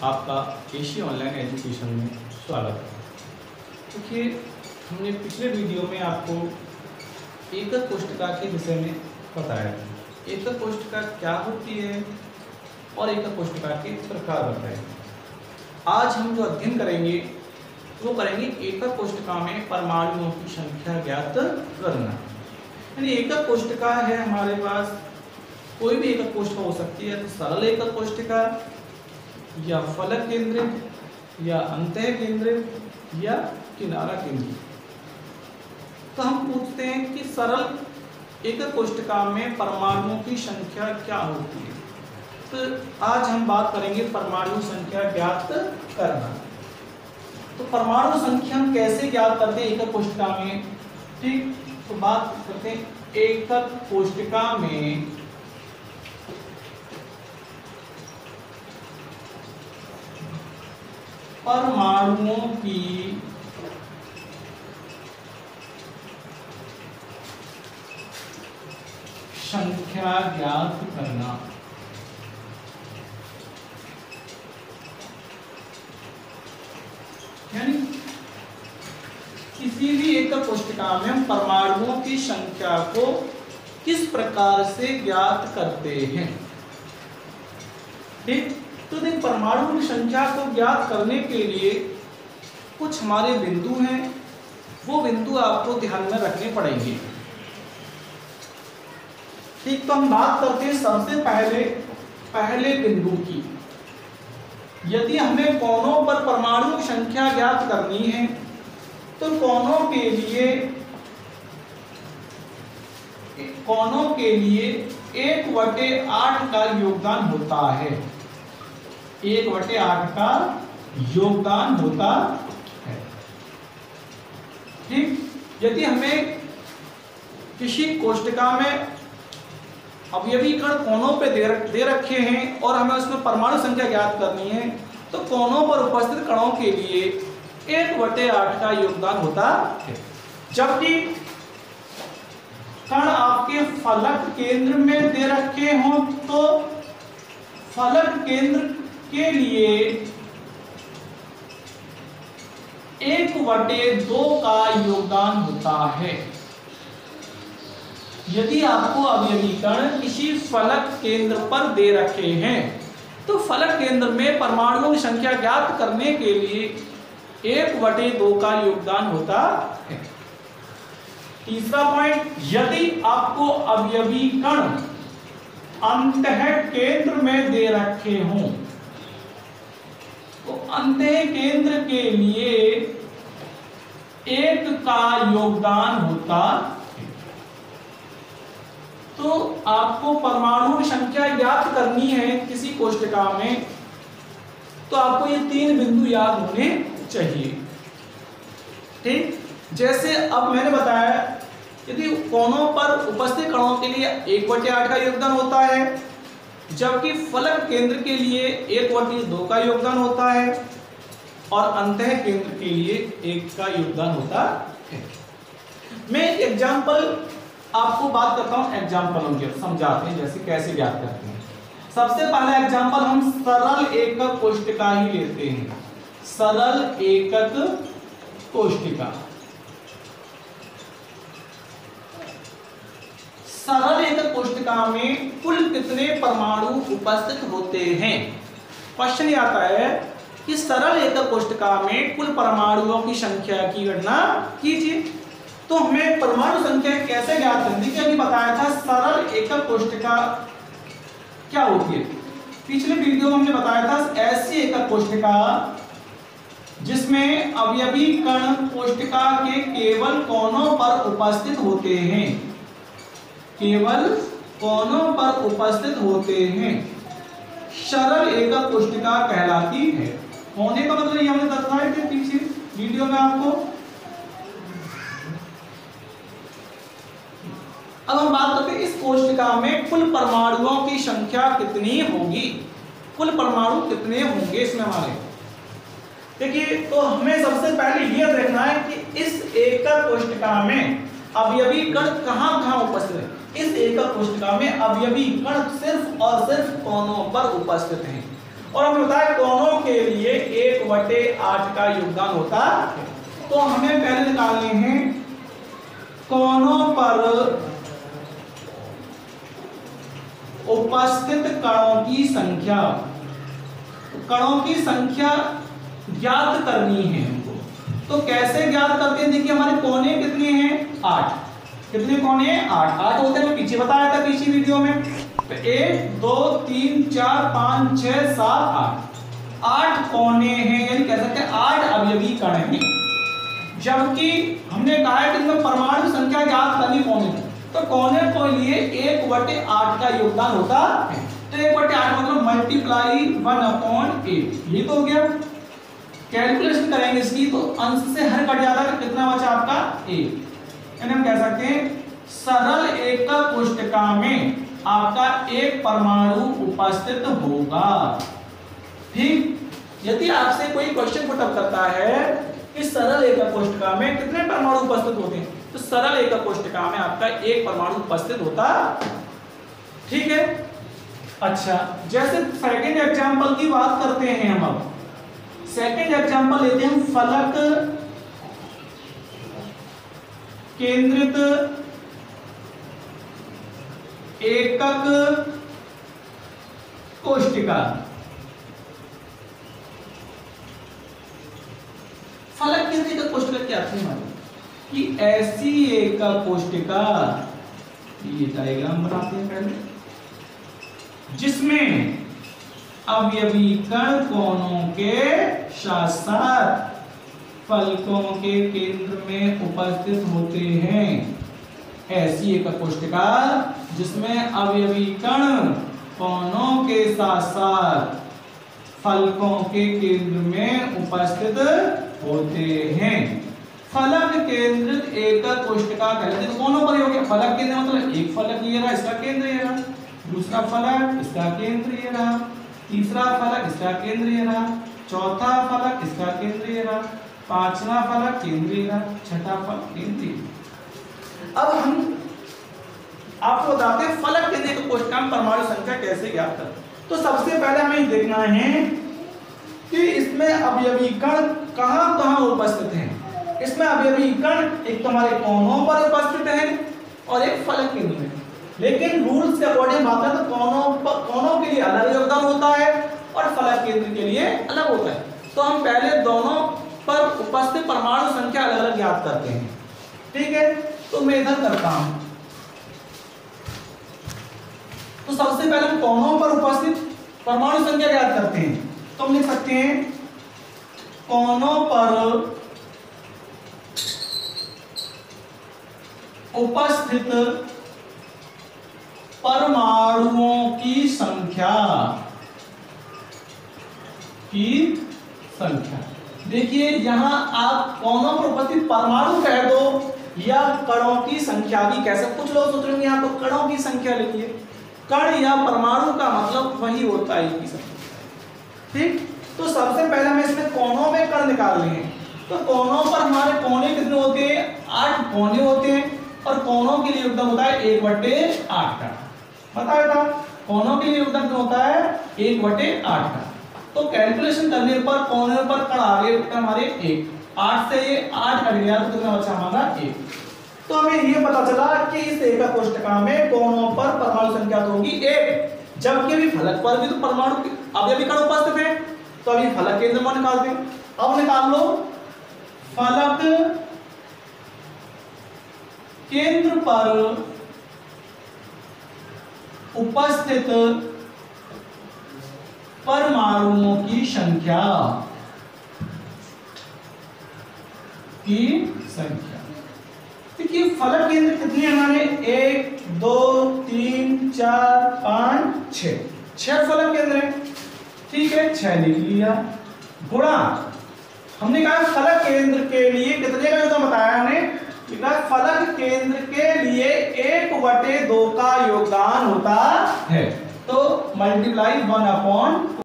आपका Asia online education में स्वागत है। देखिए, हमने पिछले वीडियो में आपको एकक कोष्ठिका के विषय में बताया था। एकक कोष्ठिका क्या होती है और एकक कोष्ठिका के प्रकार बताए। आज हम जो अध्ययन करेंगे वो करेंगे एकक कोष्ठिका में परमाणुओं की संख्या ज्ञात करना। यानी एकक कोष्ठिका है हमारे पास, कोई भी एकक कोष्ठिका हो सकती है, तो सरल एकक कोष्ठिका या फलक केंद्रित या अंतः केंद्रित या किनारा केंद्रित। तो हम पूछते हैं कि सरल एकक कोष्ठिका में परमाणुओं की संख्या क्या होती है। तो आज हम बात करेंगे परमाणु संख्या ज्ञात करना। तो परमाणु संख्या हम कैसे ज्ञात करते हैं एकक कोष्ठिका में, ठीक। तो बात करते हैं एकक कोष्ठिका में परमाणुओं की संख्या ज्ञात करना। यानी किसी भी एकक कोष्ठिका में हम परमाणुओं की संख्या को किस प्रकार से ज्ञात करते हैं, ठीक। तो देख, परमाणु की संख्या को ज्ञात करने के लिए कुछ हमारे बिंदु हैं, वो बिंदु आपको ध्यान में रखने पड़ेंगे, ठीक। तो हम बात करते हैं सबसे पहले बिंदु की। यदि हमें कोनों पर परमाणु की संख्या ज्ञात करनी है तो कोनों के लिए 1/8 का योगदान होता है। 1/8 का योगदान होता है, ठीक। यदि हमें किसी कोष्ठिका में अवयवी कण कोनों पे दे रखे हैं और हमें उसमें परमाणु संख्या ज्ञात करनी है, तो कोनों पर उपस्थित कणों के लिए 1/8 का योगदान होता है। जबकि कण आपके फलक केंद्र में दे रखे हों तो फलक केंद्र के लिए 1/2 का योगदान होता है। यदि आपको अवयवी कण किसी फलक केंद्र पर दे रखे हैं तो फलक केंद्र में परमाणुओं की संख्या ज्ञात करने के लिए 1/2 का योगदान होता है। तीसरा पॉइंट, यदि आपको अवयवी कण अंतः केंद्र में दे रखे हों तो अंतः केंद्र के लिए 1 का योगदान होता है। तो आपको परमाणु की संख्या ज्ञात करनी है किसी कोष्ठिका में, तो आपको ये 3 बिंदु याद होने चाहिए, ठीक। जैसे अब मैंने बताया, यदि कोनों पर उपस्थित कणों के लिए 1/8 का योगदान होता है, जबकि फलक केंद्र के लिए 1/2 का योगदान होता है और अंतः केंद्र के लिए 1 का योगदान होता है। मैं एग्जाम्पल आपको बात करता हूं, एग्जाम्पल समझाते हैं जैसे कैसे ज्ञात करते हैं। सबसे पहला एग्जाम्पल हम सरल एकक कोष्ठिका ही लेते हैं। सरल एकक कोष्ठिका। सरल एकक कोष्ठिका में कुल कितने परमाणु उपस्थित होते हैं। क्वेश्चन ये आता है कि सरल एकक कोष्ठिका में कुल परमाणुओं की संख्या की गणना कीजिए। तो हमें परमाणु संख्या कैसे ज्ञात करनी, क्योंकि बताया था सरल एकक कोष्ठिका क्या होती है। पिछले वीडियो में हमने बताया था ऐसी एकक कोष्ठिका जिसमें अवयवी कण कोष्ठिका के केवल कोनों पर उपस्थित होते हैं, केवल कोनों पर उपस्थित होते हैं, सरल एकक कोष्ठिका कहलाती है। होने का मतलब ये हमने बताया थे पीछे वीडियो में आपको। अब हम बात करते हैं इस कोष्ठिका में कुल परमाणुओं की संख्या कितनी होगी, कुल परमाणु कितने होंगे इसमें हमारे। देखिए, तो हमें सबसे पहले यह देखना है कि इस एकक कोष्ठिका में अवयवी कण कहां उपस्थित है। इस एकक कोष्ठिका में अवयवी कण सिर्फ और सिर्फ कोनों पर उपस्थित हैं और हमें बताया कोनों के लिए 1/8 का योगदान होता है। तो हमें पहले निकालने हैं कोनों पर उपस्थित कणों की संख्या। कणों की संख्या ज्ञात करनी है हमको। तो कैसे ज्ञात करते हैं? देखिए हमारे कोने कितने हैं? 8। कितने कोने हैं? 8। 8 होते हैं, मैं पीछे बताया था पिछली वीडियो में। तो 1 2 3 4 5 6 7 8 8 कोने हैं, यानी कह सकते हैं 8 अवयवी कण हैं। जबकि हमने कहा है कि इनमें परमाणु संख्या ज्ञात करनी कोने में, तो कोने के लिए 1/8 का योगदान होता है। तो 1/8 मतलब मल्टीप्लाई 1/8, ये तो हो गया। कैलकुलेशन करेंगे इसकी तो अंश से हर कट जाता है, कितना बचा आपका? 1। यानी हम कह सकते हैं सरल एकक कोष्ठका में आपका एक परमाणु उपस्थित होगा। ठीक, यदि आपसे कोई क्वेश्चन पुटअप करता है कि सरल एकक कोष्ठका में कितने परमाणु उपस्थित होते हैं, तो सरल एकक कोष्ठका में आपका एक परमाणु उपस्थित होता। ठीक है। अच्छा, जैसे सेकंड एग्जांपल की बात करते हैं हम। अब सेकंड एग्जांपल लेते हैं, फलक केंद्रित एकक कोष्ठिका। फलक केंद्रित एकक कोष्ठिका क्या थी हमारी? कि ऐसी एकक कोष्ठिका, ये डायग्राम बनाते हैं पहले, जिसमें अवयवी कण कोनों के साथ साथ फलकों के केंद्र में उपस्थित होते हैं। ऐसी एकक कोष्ठिका जिसमें अवयवी कण कोनों के साथ साथ फलकों के केंद्र में उपस्थित होते हैं। फलक केंद्रित एकक कोष्ठिका कहते हैं। कोनों पर हो गया फलक केंद्र, मतलब एक फलक ये रहा, इसका केंद्र ये रहा, दूसरा फलक इसका केंद्र ये रहा, तीसरा फलक इसका केंद्र ये रहा, चौथा फलक इसका केंद्र ये रहा, पांचवा फलक केंद्र ये रहा, छठा फलक केंद्र ये रहा। अब हम आपको बताते हैं फलक केंद्र एकक कोष्ठिका में परमाणु संख्या कैसे ज्ञात करें। तो सबसे पहले हमें देखना है कि इसमें अवयवी कण कहां-कहां उपस्थित हैं। इसमें अवयवी कण एक तो हमारे कोनों पर उपस्थित है और एक फलक केंद्र में। लेकिन रूल्स के अकॉर्डिंग बात करें तो कोनों के लिए अलग योगदान होता है और फलक केंद्र के लिए अलग होता है। तो हम पहले दोनों पर उपस्थित परमाणु संख्या अलग अलग ज्ञात करते हैं। ठीक है, तो मैं इधर करता हूं। तो सबसे पहले हम कोनों पर उपस्थित परमाणु संख्या ज्ञात करते हैं। तो हम लिख सकते हैं कोनों पर उपस्थित परमाणुओं की संख्या देखिए यहां आप कोनों पर उपस्थित परमाणु कह दो या कणों की संख्या भी कह सकते। कुछ लोग सोच रहे हैं यहां तो कणों की संख्या लिखिए। कण या परमाणु का मतलब वही होता है की संख्या। ठीक, तो सबसे पहले हमें इसमें कोनों में कण निकालने हैं। तो कोनों पर हमारे कोने कितने होते हैं? 8 कोने होते हैं और कोनों के लिए योगदान होता है 1/8 का। बताया था कोनों के लिए योगदान होता है 1/8 का। तो कैलकुलेशन करने पर कोने पर कण आ गए हमारे 1। 8 से ये 8 कट गया तो कितना बचा हमारा 1। तो हमें ये पता चला कि इस एकक कोष्ठका में कोनों पर परमाणु संख्या तो होगी 1, जबकि अभी फलक पर भी तो परमाणु अवयवी कण उपस्थित है। तो अभी फलक केंद्र में निकालते हैं। अब निकाल लो फलक केंद्र पर उपस्थित परमाणुओं की संख्या देखिए फलक केंद्र कितने हमारे 1 2 3 4 5 6 फलक केंद्र है। ठीक है, 6 लिख लिया। गुणा हमने कहा फलक केंद्र के लिए कितने का योगदान बताया हमने, फलक केंद्र के लिए 1/2 का योगदान होता है। तो मल्टीप्लाई 1/2